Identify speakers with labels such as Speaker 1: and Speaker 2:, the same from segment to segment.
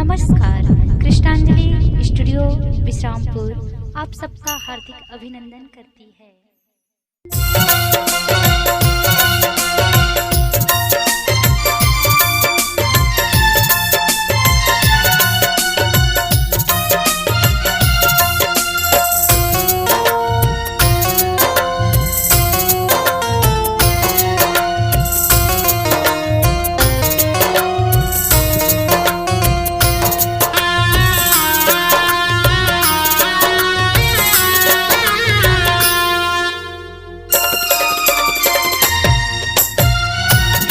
Speaker 1: नमस्कार, कृष्णांजलि स्टूडियो विश्रामपुर आप सबका हार्दिक अभिनंदन करती है।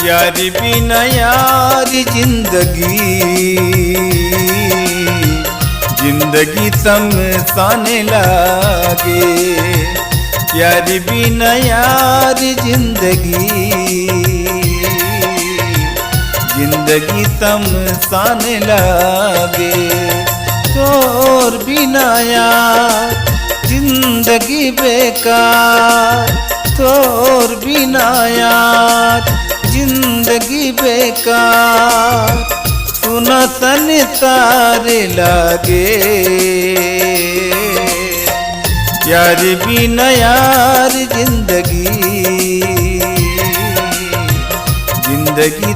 Speaker 2: यारी बिना यारी जिंदगी समसाने लागे। यारी बिना यारी जिंदगी समसाने लागे। तोर बिना यार जिंदगी बेकार, तोर बिना यार जिंदगी बेकार। सुना संसार लागे। यार बिना यार जिंदगी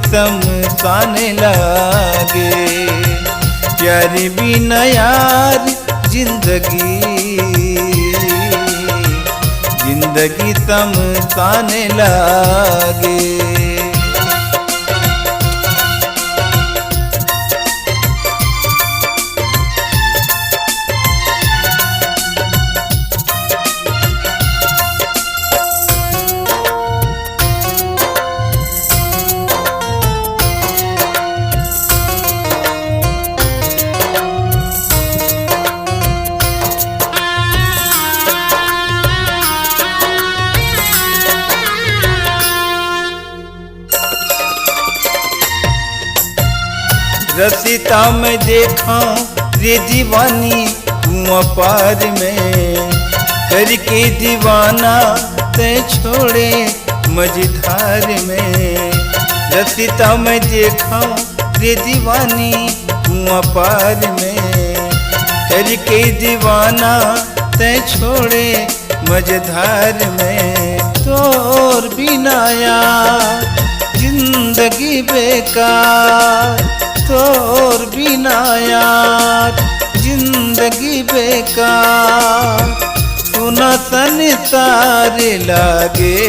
Speaker 2: समसाने लागे। यार बिना यार जिंदगी समसाने लागे। रसीता में देखा रे दीवानी कुआं पार में, करके दीवाना ते छोड़े मझधार में। रसीता में देखा रे दीवानी कुआं पार में, करके दीवाना ते छोड़े मझधार में। तोर बिना यार जिंदगी बेकार, तोर बिना यार जिंदगी बेकार। सुना संसार लागे।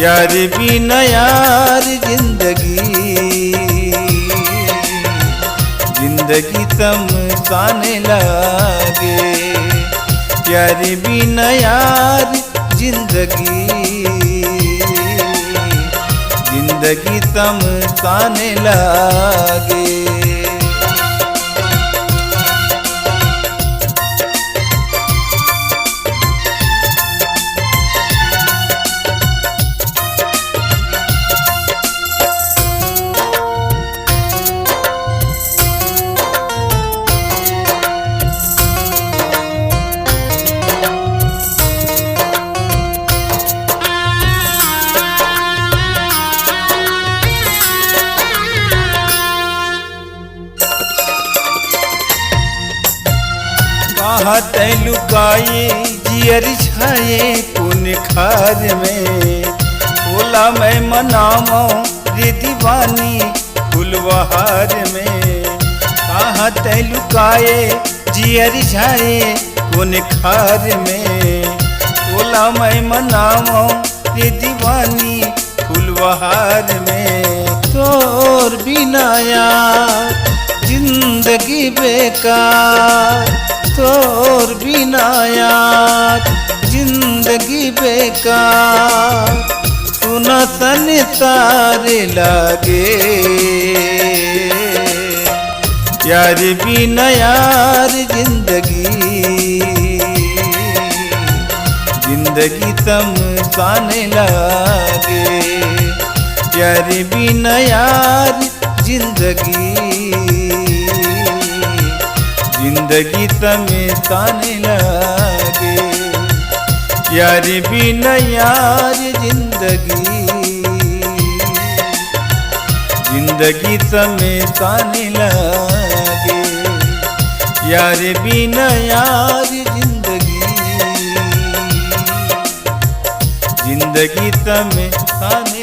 Speaker 2: यार बिना यार जिंदगी समसाने लागे। यार बिना यार जिंदगी समसाने लागे। हाथ लुकाए जियर छाए पुन खार में। बोला मैं मनावो रे दीवानी फुलवहार में। हाथ लुकाए जियर छाए पुन खार में। बोला मैं मनावो रे दीवानी फुलवहार में। तोर बिना यार जिंदगी बेकार, तोर बिना यार जिंदगी बेकार। सुना संसार लागे। यार बिना यार जिंदगी समसाने लागे। यार बिना यार जिंदगी समसाने लागे। यार बिना यार जिंदगी जिंदगी तमें ताने लागे। यार बिना यार जिंदगी तमें ताने